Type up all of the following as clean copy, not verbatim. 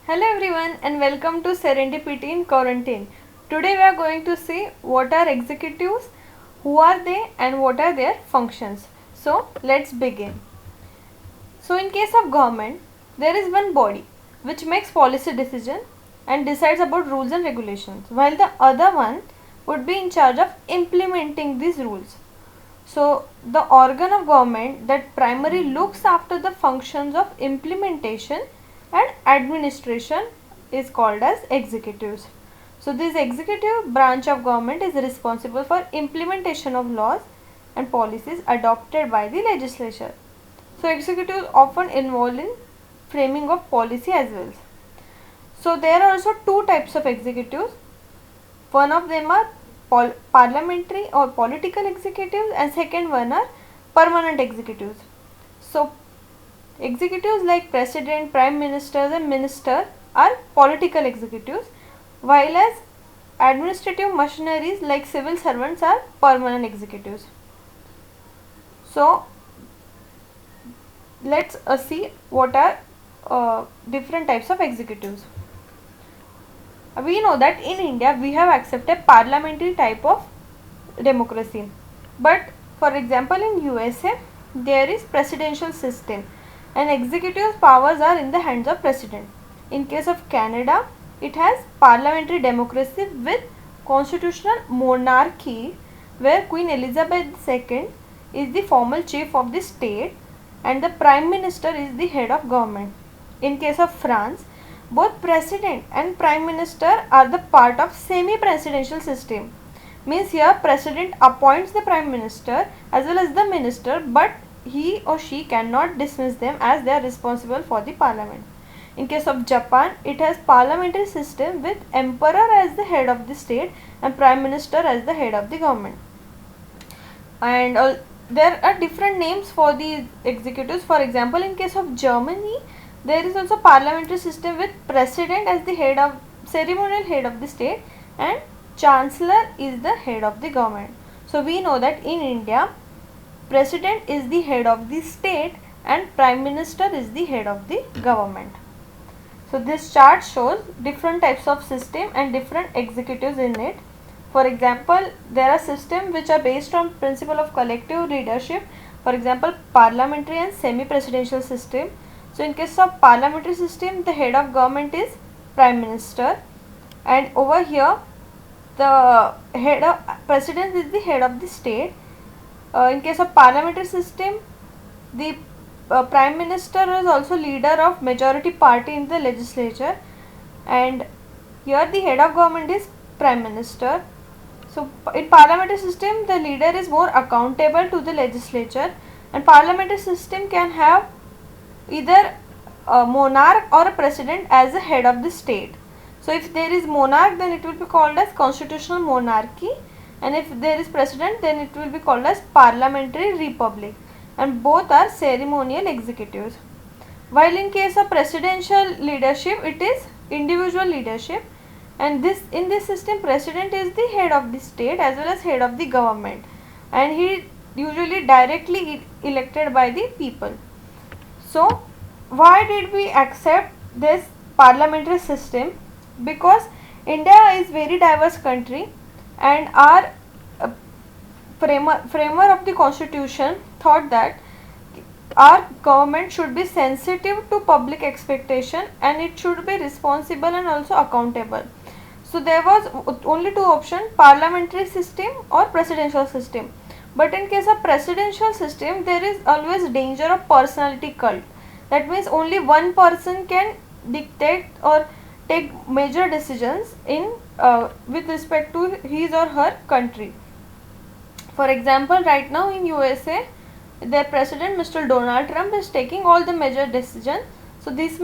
Hello everyone and welcome to Serendipity in Quarantine. Today we are going to see what are executives, who are they and what are their functions. So let's begin. So in case of government, there is one body which makes policy decision and decides about rules and regulations, while the other one would be in charge of implementing these rules. So the organ of government that primarily looks after the functions of implementation and administration is called as executives. So this executive branch of government is responsible for implementation of laws and policies adopted by the legislature. So executives often involved in framing of policy as well. So there are also two types of executives. One of them are parliamentary or political executives and second one are permanent executives. So executives like president, prime ministers and minister are political executives, while as administrative machineries like civil servants are permanent executives. So let's see what are different types of executives. We know that in India we have accepted parliamentary type of democracy, but for example in USA there is presidential system and executive powers are in the hands of president. In case of Canada, it has parliamentary democracy with constitutional monarchy where Queen Elizabeth II is the formal chief of the state and the prime minister is the head of government. In case of France, both president and prime minister are the part of semi-presidential system. Means here president appoints the prime minister as well as the minister, but he or she cannot dismiss them as they are responsible for the parliament. In case of Japan, it has parliamentary system with emperor as the head of the state and prime minister as the head of the government. And there are different names for these executives. For example, in case of Germany, there is also parliamentary system with president as the head of ceremonial head of the state and chancellor is the head of the government. So we know that in India, president is the head of the state and prime minister is the head of the government. So this chart shows different types of system and different executives in it. For example, there are systems which are based on principle of collective leadership. For example, parliamentary and semi-presidential system. So in case of parliamentary system, the head of government is prime minister, and over here the head of president is the head of the state. In case of parliamentary system, the prime minister is also leader of majority party in the legislature, and here the head of government is prime minister. So in parliamentary system, the leader is more accountable to the legislature, and parliamentary system can have either a monarch or a president as the head of the state. So if there is monarch, then it will be called as constitutional monarchy, and if there is president, then it will be called as parliamentary republic, and both are ceremonial executives. While in case of presidential leadership, it is individual leadership, and in this system president is the head of the state as well as head of the government, and he usually directly elected by the people. So why did we accept this parliamentary system? Because India is very diverse country, and our framer of the constitution thought that our government should be sensitive to public expectation and it should be responsible and also accountable. So there was only two options, parliamentary system or presidential system. But in case of presidential system, there is always danger of personality cult. That means only one person can dictate or take major decisions in with respect to his or her country. For example, right now in USA, their president Mr. Donald Trump is taking all the major decisions. So this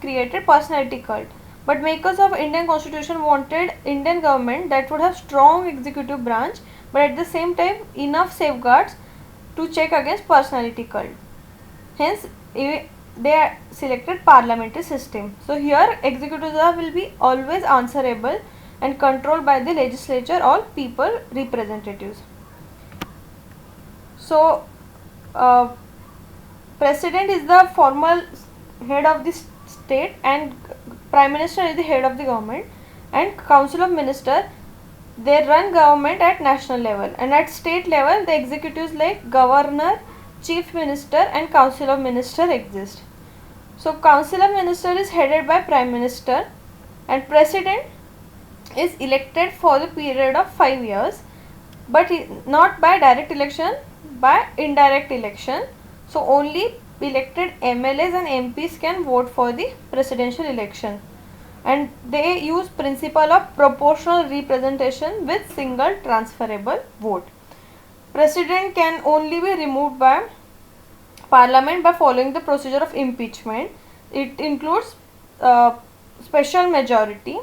created personality cult. But makers of Indian Constitution wanted Indian government that would have strong executive branch, but at the same time enough safeguards to check against personality cult. Hence, they selected parliamentary system. So here executives will be always answerable and controlled by the legislature or people representatives. So president is the formal head of the state, and Prime Minister is the head of the government, and Council of Minister, they run government at national level, and at state level the executives like Governor, Chief Minister and Council of Minister exist. So Council of Minister is headed by Prime Minister, and President is elected for the period of 5 years, but not by direct election, by indirect election. So only elected MLAs and MPs can vote for the presidential election, and they use principle of proportional representation with single transferable vote. President can only be removed by Parliament by following the procedure of impeachment. It includes special majority,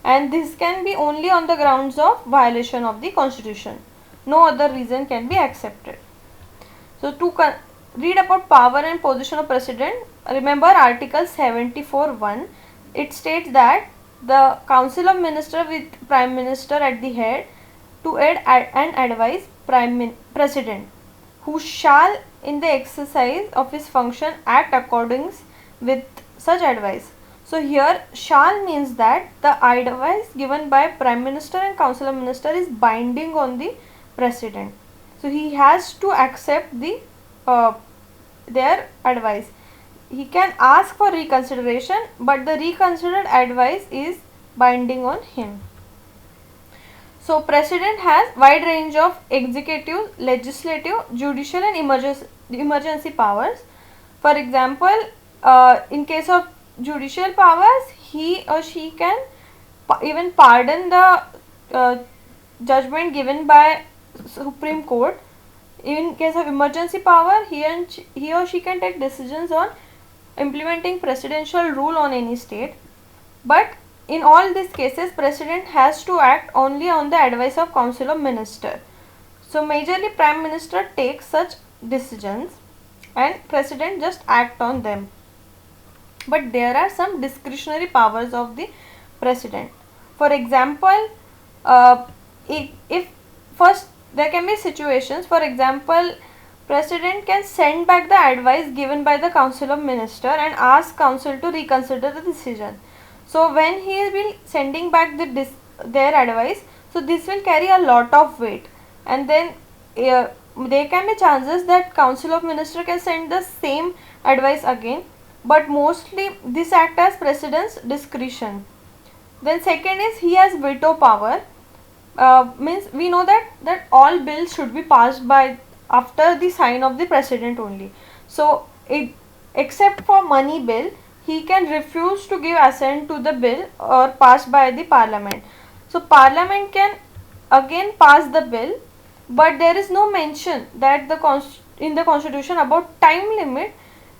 and this can be only on the grounds of violation of the constitution. No other reason can be accepted. So to read about power and position of president, remember article 74(1). It states that the council of minister with prime minister at the head to aid and advise president, who shall in the exercise of his function act according with such advice. So here shall means that the advice given by prime minister and council of minister is binding on the president. So he has to accept the their advice. He can ask for reconsideration, but the reconsidered advice is binding on him. So president has wide range of executive, legislative, judicial and emergency powers. For example, in case of judicial powers, he or she can even pardon the judgment given by Supreme Court. In case of emergency power, he or she can take decisions on implementing presidential rule on any state. But in all these cases, president has to act only on the advice of council of minister. So majorly prime minister takes such decisions and president just act on them. But there are some discretionary powers of the president. For example, if first there can be situations, for example, president can send back the advice given by the council of minister and ask council to reconsider the decision. So when he will sending back their advice, so this will carry a lot of weight, and then there can be chances that council of minister can send the same advice again, but mostly this act as president's discretion. Then second is he has veto power. Means we know that all bills should be passed by after the sign of the president only. So except for money bill, he can refuse to give assent to the bill or passed by the parliament. So parliament can again pass the bill, but there is no mention that in the constitution about time limit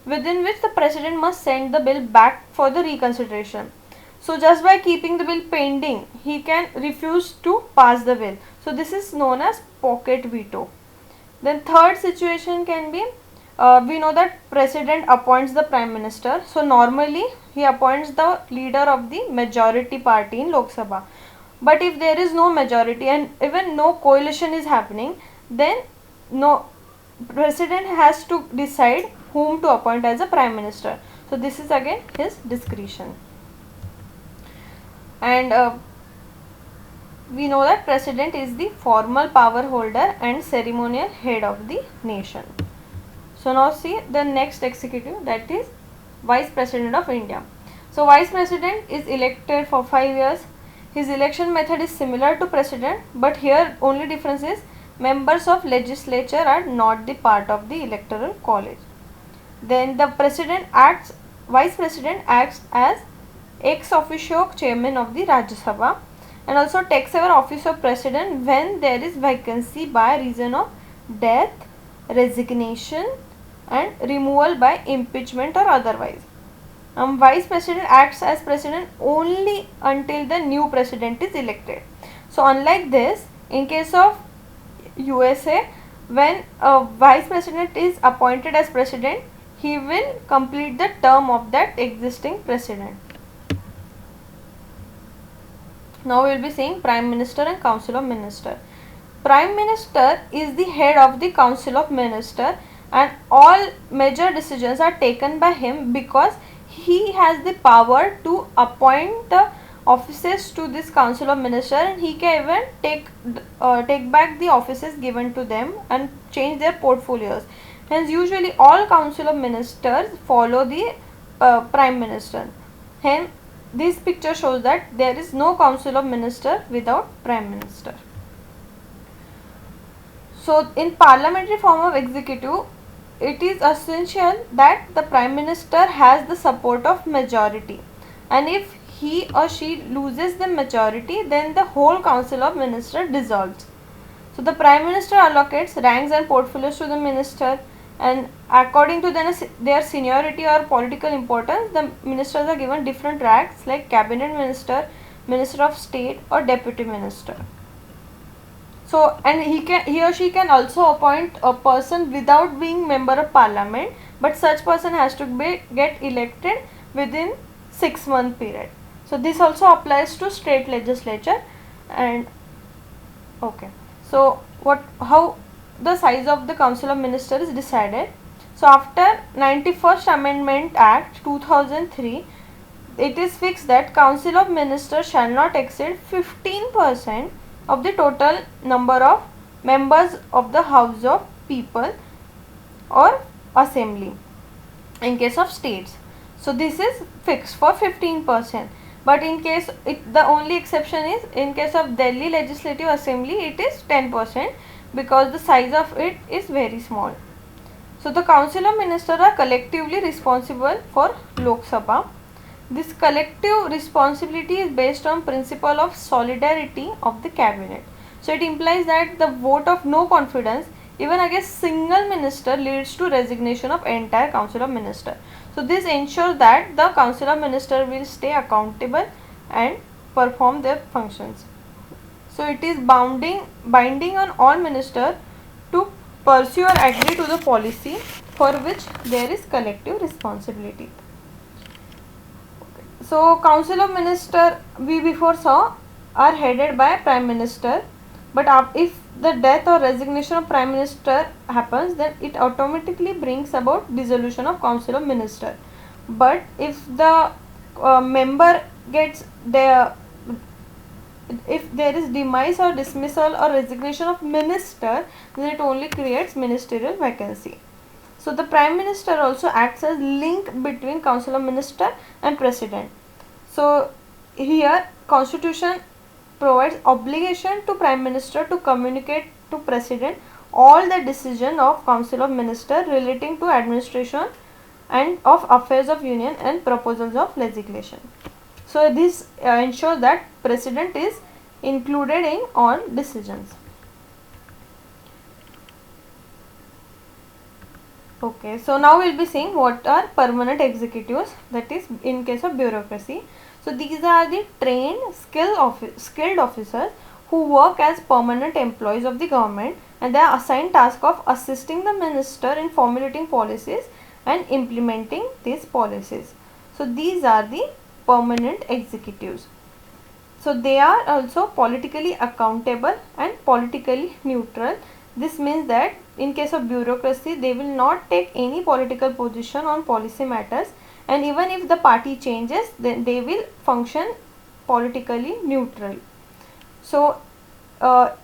within which the president must send the bill back for the reconsideration. So just by keeping the bill pending, he can refuse to pass the bill. So this is known as pocket veto. Then third situation can be, we know that president appoints the prime minister. So normally he appoints the leader of the majority party in Lok Sabha. But if there is no majority and even no coalition is happening, then president has to decide whom to appoint as a prime minister. So this is again his discretion. And we know that president is the formal power holder and ceremonial head of the nation. So now see the next executive, that is Vice President of India. So Vice President is elected for 5 years. His election method is similar to president, but here only difference is members of legislature are not the part of the electoral college. Then the Vice President acts as ex officio chairman of the Rajya Sabha and also takes over office of president when there is vacancy by reason of death, resignation and removal by impeachment or otherwise. Vice President acts as president only until the new president is elected. So unlike this, in case of USA, when a Vice President is appointed as president, he will complete the term of that existing president. Now we will be seeing Prime Minister and Council of Minister. Prime Minister is the head of the Council of Minister and all major decisions are taken by him because he has the power to appoint the offices to this council of ministers, and he can even take back the offices given to them and change their portfolios. Hence usually all council of ministers follow the prime minister. Hence this picture shows that there is no council of minister without prime minister. So in parliamentary form of executive, it is essential that the prime minister has the support of majority, and if he or she loses the majority, then the whole council of ministers dissolves. So the prime minister allocates ranks and portfolios to the minister, and according to their seniority or political importance, the ministers are given different ranks like cabinet minister, minister of state, or deputy minister. So, and he or she can also appoint a person without being member of parliament, but such person has to get elected within 6-month period. So this also applies to state legislature. And okay, so how the size of the council of ministers is decided. So after 91st Amendment Act 2003, it is fixed that council of ministers shall not exceed 15% of the total number of members of the House of People or Assembly in case of states. So this is fixed for 15%. But in case the only exception is in case of Delhi Legislative Assembly, it is 10% because the size of it is very small. So the council of ministers are collectively responsible for Lok Sabha. This collective responsibility is based on principle of solidarity of the cabinet. So it implies that the vote of no confidence even against single minister leads to resignation of entire council of ministers. So this ensures that the council of ministers will stay accountable and perform their functions. So it is binding on all ministers to pursue or agree to the policy for which there is collective responsibility. So council of minister we before saw are headed by prime minister, but if the death or resignation of prime minister happens, then it automatically brings about dissolution of council of minister. But if the member gets if there is demise or dismissal or resignation of minister, then it only creates ministerial vacancy. So the prime minister also acts as link between council of minister and president. So here constitution provides obligation to prime minister to communicate to president all the decision of council of minister relating to administration and of affairs of union and proposals of legislation. So this ensures that president is included in all decisions. Okay, so now we'll be seeing what are permanent executives, that is in case of bureaucracy. So these are the trained skilled officers who work as permanent employees of the government, and they are assigned task of assisting the minister in formulating policies and implementing these policies. So these are the permanent executives. So they are also politically accountable and politically neutral. This means that in case of bureaucracy, they will not take any political position on policy matters, and even if the party changes, then they will function politically neutral. So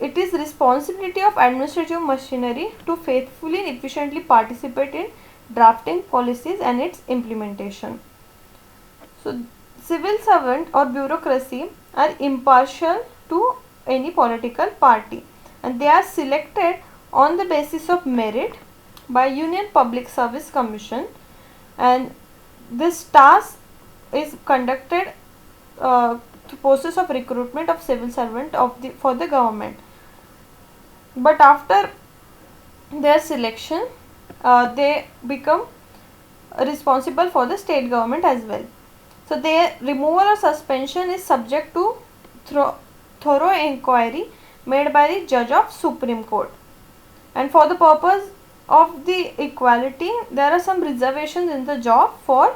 it is responsibility of administrative machinery to faithfully and efficiently participate in drafting policies and its implementation. So civil servant or bureaucracy are impartial to any political party, and they are selected on the basis of merit by Union Public Service Commission, and this task is conducted to process of recruitment of civil servant for the government. But after their selection, they become responsible for the state government as well. So their removal or suspension is subject to thorough inquiry made by the judge of Supreme Court. And for the purpose of the equality, there are some reservations in the job for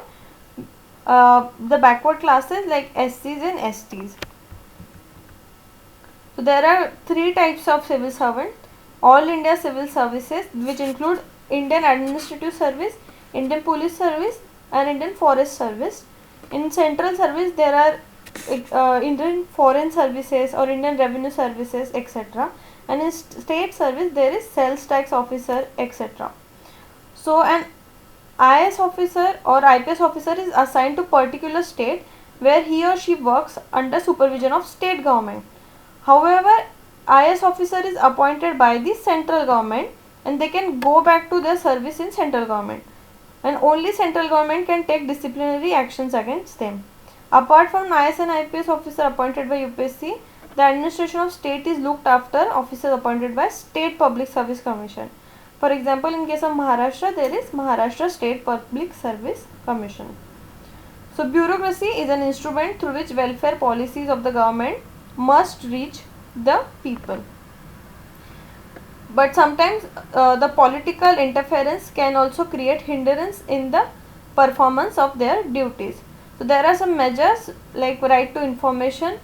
the backward classes like SCs and STs. So there are 3 types of civil servant: All India Civil Services, which include Indian Administrative Service, Indian Police Service, and Indian Forest Service. In central service there are Indian Foreign Services or Indian Revenue Services, etc. And in state service there is sales tax officer, etc. So an IAS officer or IPS officer is assigned to particular state where he or she works under supervision of state government. However, IAS officer is appointed by the central government and they can go back to their service in central government, and only central government can take disciplinary actions against them. Apart from IAS and IPS officer appointed by UPSC, the administration of state is looked after officers appointed by State Public Service Commission. For example, in case of Maharashtra, there is Maharashtra State Public Service Commission. So, bureaucracy is an instrument through which welfare policies of the government must reach the people. But sometimes the political interference can also create hindrance in the performance of their duties. So, there are some measures like right to information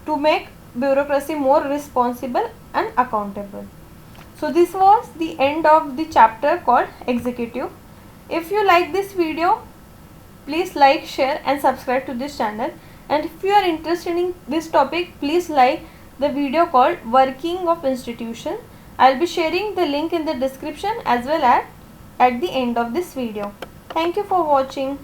to make bureaucracy more responsible and accountable. So this was the end of the chapter called executive. If you like this video, please like, share and subscribe to this channel. And if you are interested in this topic, please like the video called working of institution. I will be sharing the link in the description as well as at the end of this video. Thank you for watching.